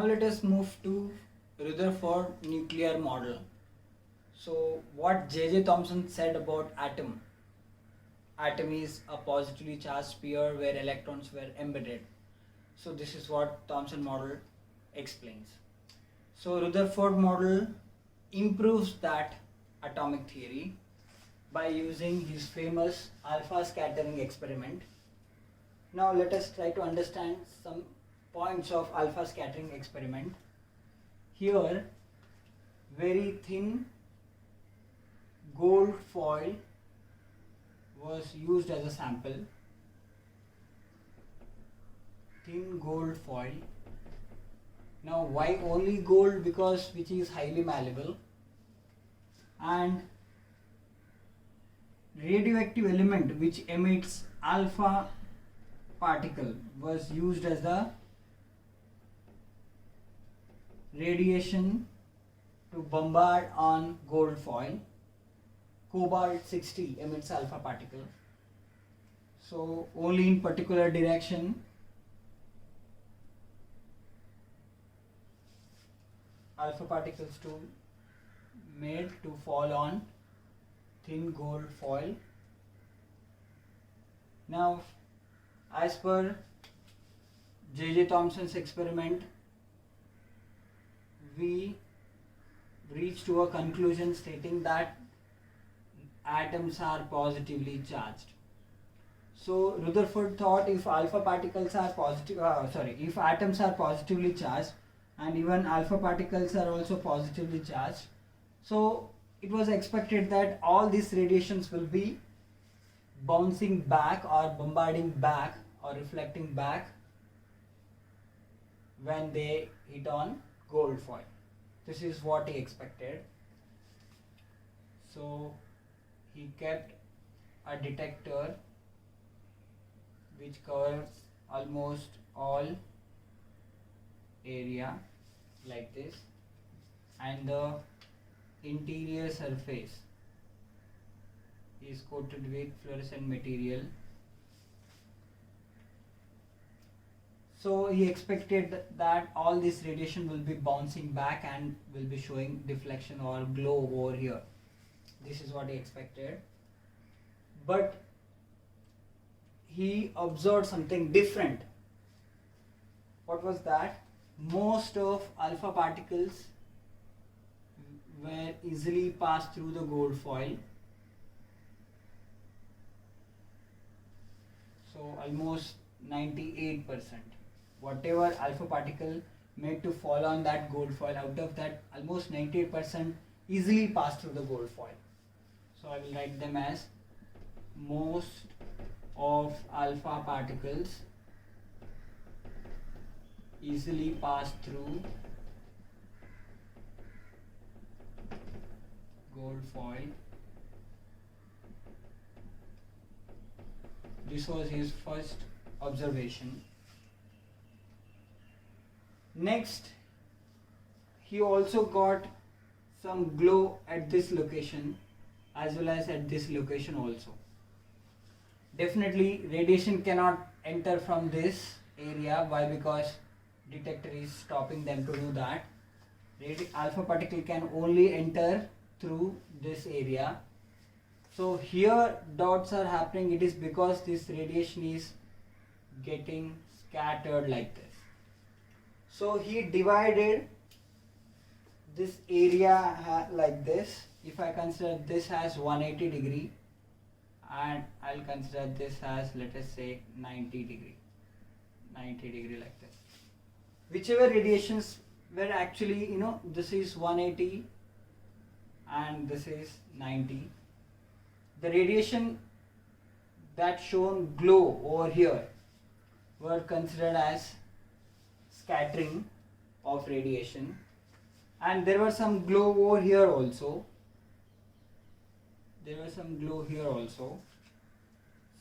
Now let us move to Rutherford nuclear model. So what J.J. Thomson said about atom. Atom is a positively charged sphere where electrons were embedded. So this is what Thomson model explains. So Rutherford model improves that atomic theory by using his famous alpha scattering experiment. Now let us try to understand some points of alpha scattering experiment. Here very thin gold foil was used as a sample. Thin gold foil. Now why only gold? Because which is highly malleable, and radioactive element which emits alpha particle was used as the radiation to bombard on gold foil. Cobalt 60 emits alpha particle. So only in particular direction alpha particles to made to fall on thin gold foil. Now as per J.J. Thomson's experiment, we reached to a conclusion stating that atoms are positively charged. So Rutherford thought if alpha particles are if atoms are positively charged and even alpha particles are also positively charged, so it was expected that all these radiations will be bouncing back or bombarding back or reflecting back when they hit on gold foil. This is what he expected. So he kept a detector which covers almost all area like this, and the interior surface is coated with fluorescent material. So he expected that all this radiation will be bouncing back and will be showing deflection or glow over here. This is what he expected. But he observed something different. What was that? Most of alpha particles were easily passed through the gold foil. So almost 98%. Whatever alpha particle made to fall on that gold foil, out of that almost 98% easily passed through the gold foil. So I will write them as most of alpha particles easily pass through gold foil. This was his first observation. Next, he also got some glow at this location as well as at this location also. Definitely radiation cannot enter from this area. Why? Because detector is stopping them to do that. Alpha particle can only enter through this area. So here dots are happening. It is because this radiation is getting scattered like this. So he divided this area like this. If I consider this as 180 degree and I'll consider this as, let us say, 90 degree like this. Whichever radiations were actually, this is 180 and this is 90. The radiation that shown glow over here were considered as scattering of radiation, and there was some glow over here also.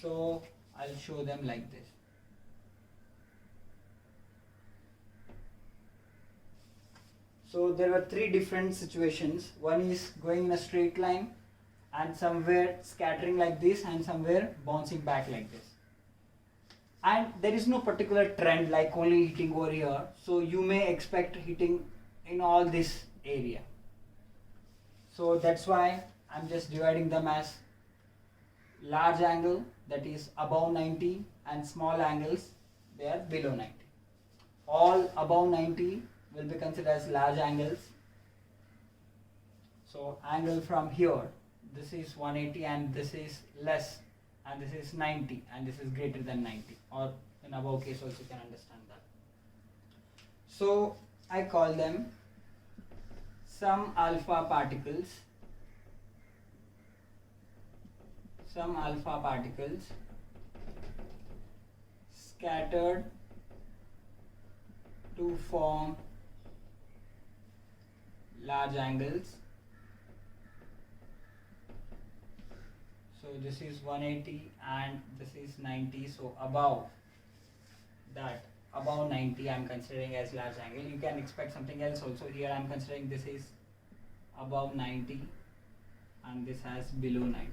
So I'll show them like this. So there were three different situations. One is going in a straight line and somewhere scattering like this and somewhere bouncing back like this. and there is no particular trend like only hitting over here, so you may expect hitting in all this area. So that's why I'm just dividing them as large angle, that is above 90, and small angles, they are below 90. All above 90 will be considered as large angles. So angle from here, this is 180 and this is less, and this is 90 and this is greater than 90, or in above case also you can understand that. So I call them some alpha particles, scattered to form large angles. So this is 180 and this is 90, so above that, above 90 I am considering as large angle. You can expect something else also. Here I am considering this is above 90 and this has below 90.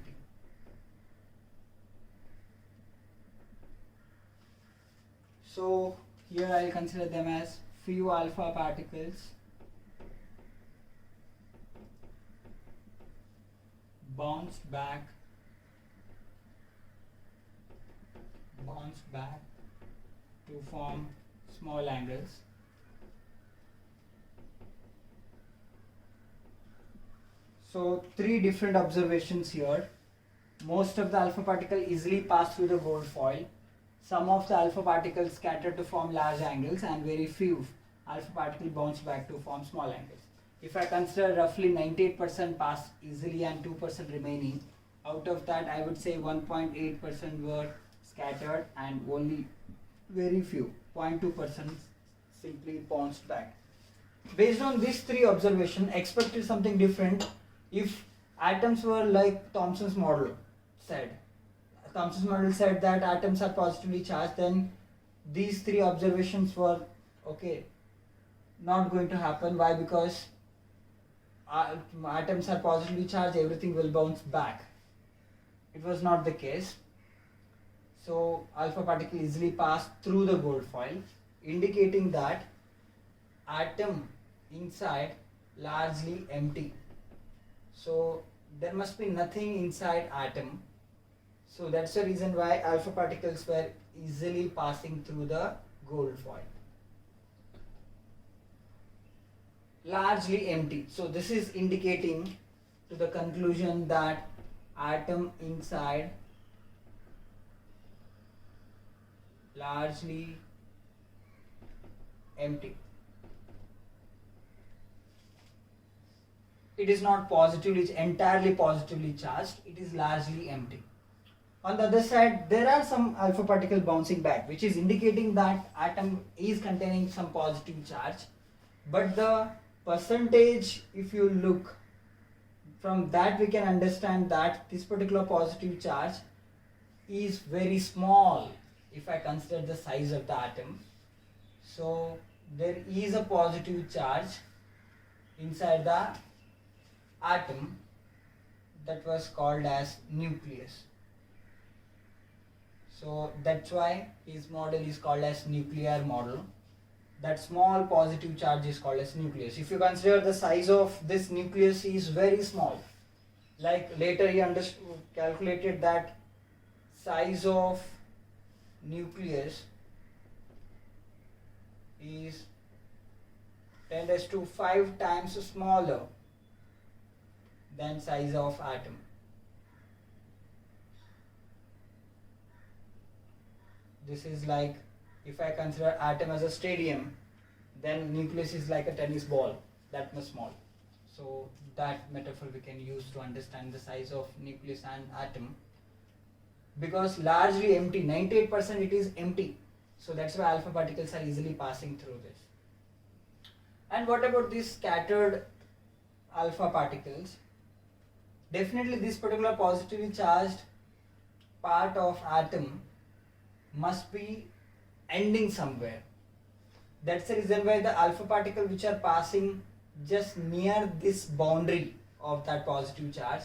So here I will consider them as few alpha particles bounced back to form small angles. So three different observations here. Most of the alpha particle easily pass through the gold foil. Some of the alpha particles scatter to form large angles, and very few alpha particles bounce back to form small angles. If I consider roughly 98% pass easily and 2% remaining, out of that I would say 1.8% were scattered and only very few, 0.2% simply bounced back. Based on these three observations, expected something different if atoms were like Thomson's model said. Thomson's model said that atoms are positively charged, then these three observations were not going to happen. Why? Because atoms are positively charged, everything will bounce back. It was not the case. So alpha particle easily passed through the gold foil, indicating that atom inside largely empty. So there must be nothing inside atom. So that's the reason why alpha particles were easily passing through the gold foil. Largely empty. So this is indicating to the conclusion that atom inside largely empty. It is not entirely positively charged, it is largely empty. On the other side, there are some alpha particles bouncing back, which is indicating that atom is containing some positive charge, but the percentage, if you look from that, we can understand that this particular positive charge is very small if I consider the size of the atom. So there is a positive charge inside the atom that was called as nucleus. So that's why his model is called as nuclear model. That small positive charge is called as nucleus. If you consider the size of this nucleus is very small, like later he calculated that size of nucleus is 10⁵ times smaller than size of atom. This is like, if I consider atom as a stadium, then nucleus is like a tennis ball, that much small. So that metaphor we can use to understand the size of nucleus and atom. Because largely empty, 98% it is empty. So that's why alpha particles are easily passing through this. And what about these scattered alpha particles? Definitely this particular positively charged part of atom must be ending somewhere. That's the reason why the alpha particles which are passing just near this boundary of that positive charge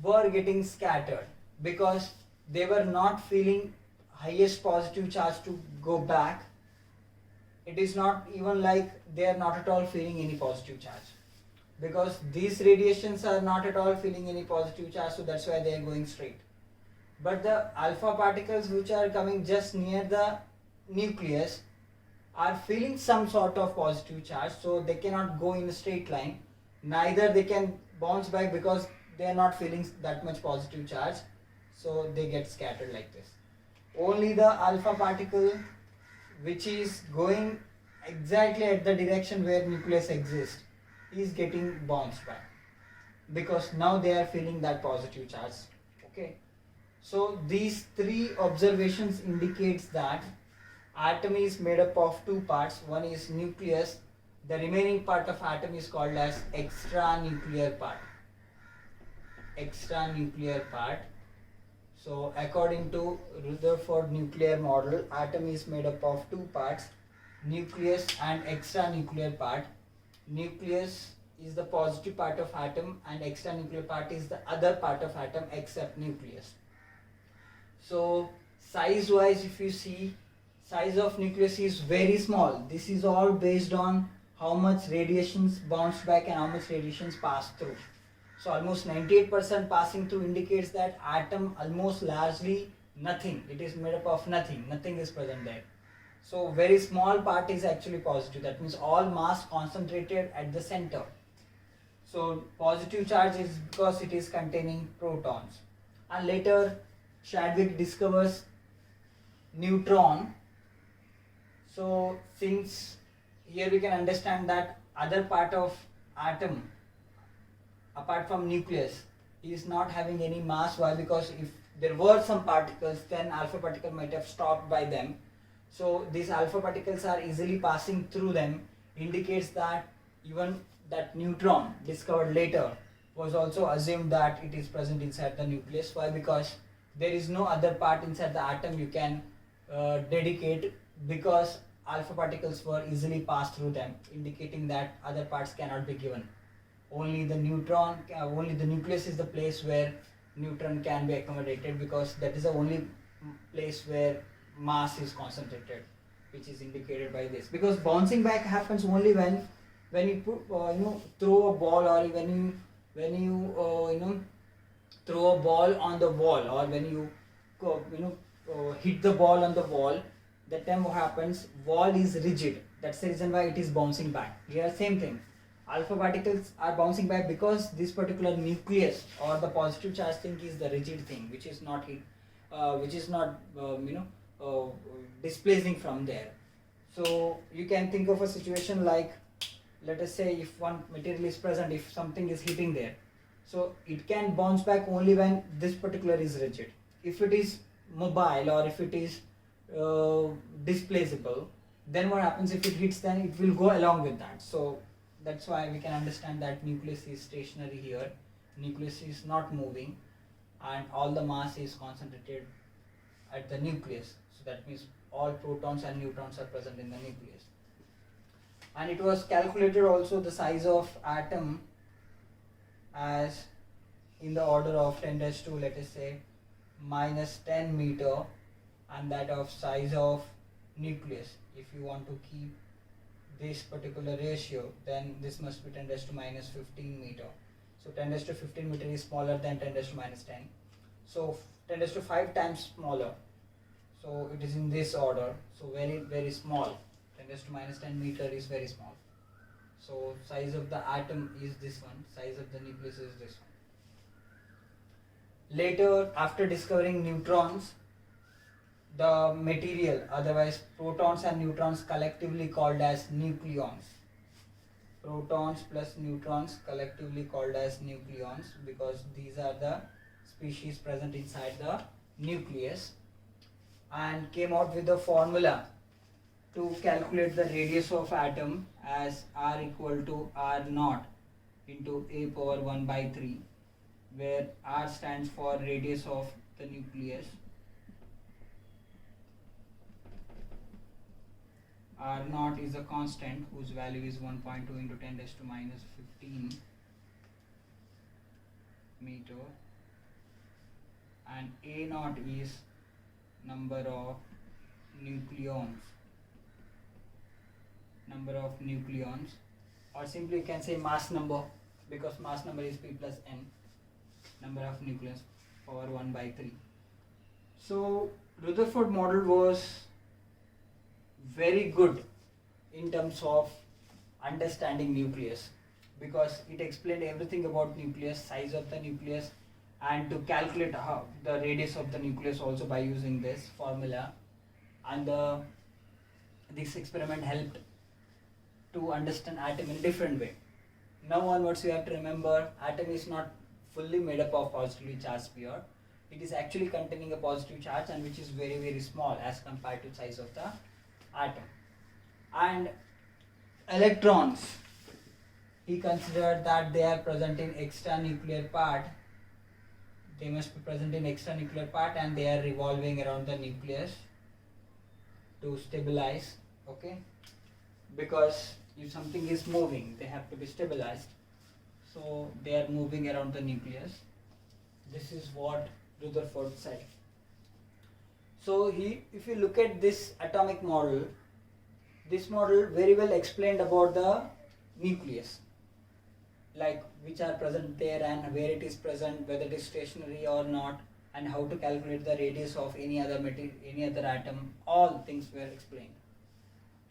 were getting scattered, because they were not feeling highest positive charge to go back, it is not even like they are not at all feeling any positive charge, because these radiations are not at all feeling any positive charge, so that's why they are going straight. But the alpha particles which are coming just near the nucleus are feeling some sort of positive charge, so they cannot go in a straight line, neither they can bounce back because they are not feeling that much positive charge, so they get scattered like this. Only the alpha particle which is going exactly at the direction where nucleus exists is getting bounced back, because now they are feeling that positive charge. Okay, so these three observations indicates that atom is made up of two parts. One is nucleus, the remaining part of atom is called as extranuclear part. Extranuclear part. So according to Rutherford nuclear model, atom is made up of two parts, nucleus and extranuclear part. Nucleus is the positive part of atom and extranuclear part is the other part of atom except nucleus. So size wise, if you see, size of nucleus is very small. This is all based on how much radiations bounce back and how much radiations pass through. So almost 98% passing through indicates that atom almost largely nothing. It is made up of nothing. Nothing is present there. So very small part is actually positive. That means all mass concentrated at the center. So positive charge is because it is containing protons. And later Chadwick discovers neutron. So since here we can understand that other part of atom apart from nucleus is not having any mass. Why? Because if there were some particles, then alpha particle might have stopped by them. So these alpha particles are easily passing through them, indicates that even that neutron discovered later was also assumed that it is present inside the nucleus. Why? Because there is no other part inside the atom you can dedicate, because alpha particles were easily passed through them, indicating that other parts cannot be given. Only the neutron, only the nucleus is the place where neutron can be accommodated, because that is the only place where mass is concentrated, which is indicated by this. Because bouncing back happens only when you put, throw a ball, or when you throw a ball on the wall, or when you hit the ball on the wall. That time what happens? Wall is rigid. That's the reason why it is bouncing back. Here same thing. Alpha particles are bouncing back because this particular nucleus or the positive charge thing is the rigid thing, which is not displacing from there. So you can think of a situation like, let us say, if one material is present, if something is hitting there, so it can bounce back only when this particular is rigid. If it is mobile or if it is displaceable, then what happens? If it hits, then it will go along with that. So that's why we can understand that nucleus is stationary here, nucleus is not moving, and all the mass is concentrated at the nucleus. So that means all protons and neutrons are present in the nucleus. And it was calculated also the size of atom as in the order of 10 raised to, let us say, minus 10 meter, and that of size of nucleus. If you want to keep this particular ratio, then this must be 10 raised to minus 15 meter. So 10 raised to 15 meter is smaller than 10 raised to minus 10. So 10 raised to 5 times smaller. So it is in this order. So very, very small. 10 raised to minus 10 meter is very small. So size of the atom is this one. Size of the nucleus is this one. Later, after discovering neutrons, the material, otherwise protons and neutrons, collectively called as nucleons. Protons plus neutrons collectively called as nucleons, because these are the species present inside the nucleus, and came out with the formula to calculate the radius of atom as R equal to R naught into a power 1 by 3, where R stands for radius of the nucleus, R naught is a constant whose value is 1.2 into 10 raised to minus 15 meter, and A naught is number of nucleons, or simply you can say mass number, because mass number is P plus N, number of nucleons, power 1 by 3. So Rutherford model was very good in terms of understanding nucleus, because it explained everything about nucleus, size of the nucleus, and to calculate how the radius of the nucleus also by using this formula. And this experiment helped to understand atom in a different way. Now onwards you have to remember, atom is not fully made up of positively charged sphere. It is actually containing a positive charge, and which is very, very small as compared to size of the atom. And electrons, he considered that they are present in extranuclear part. They must be present in extranuclear part, and they are revolving around the nucleus to stabilize, okay? Because if something is moving, they have to be stabilized. So they are moving around the nucleus. This is what Rutherford said. So if you look at this atomic model, this model very well explained about the nucleus, like which are present there and where it is present, whether it is stationary or not, and how to calculate the radius of any other material, any other atom. All things were explained.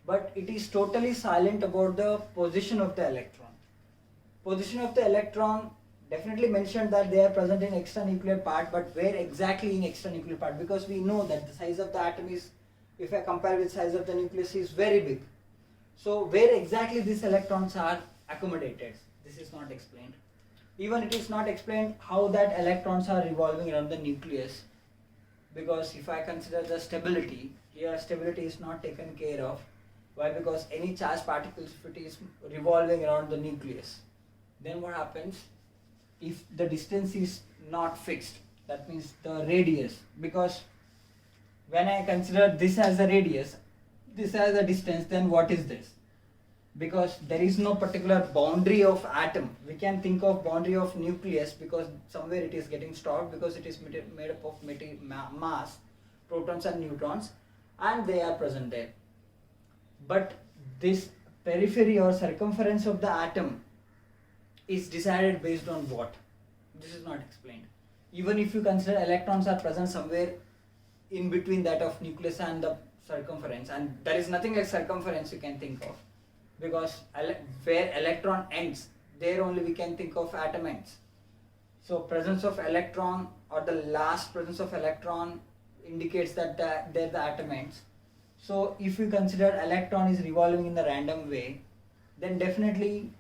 But it is totally silent about the position of the electron. Position of the electron definitely mentioned that they are present in extranuclear part, but where exactly in extranuclear part? Because we know that the size of the atom is, if I compare with size of the nucleus, is very big. So where exactly these electrons are accommodated? This is not explained. Even it is not explained how that electrons are revolving around the nucleus, because if I consider the stability, here stability is not taken care of. Why? Because any charged particles, if it is revolving around the nucleus, then what happens? If the distance is not fixed, that means the radius, because when I consider this as a radius, this as a distance, then what is this? Because there is no particular boundary of atom. We can think of boundary of nucleus, because somewhere it is getting stopped, because it is made up of mass, protons and neutrons, and they are present there. But this periphery or circumference of the atom is decided based on what? This is not explained. Even if you consider electrons are present somewhere in between that of nucleus and the circumference, and there is nothing like circumference you can think of, because where electron ends, there only we can think of atom ends. So presence of electron, or the last presence of electron, indicates that there the atom ends. So if you consider electron is revolving in the random way, then definitely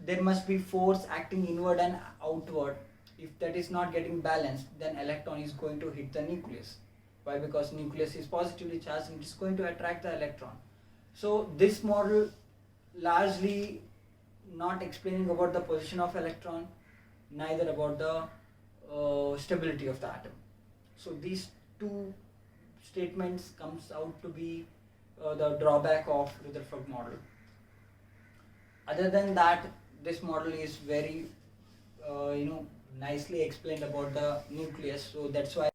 there must be force acting inward and outward. If that is not getting balanced, then electron is going to hit the nucleus. Why? Because nucleus is positively charged and it is going to attract the electron. So this model largely not explaining about the position of electron, neither about the stability of the atom. So these two statements comes out to be the drawback of Rutherford model. Other than that, this model is very nicely explained about the nucleus, so that's why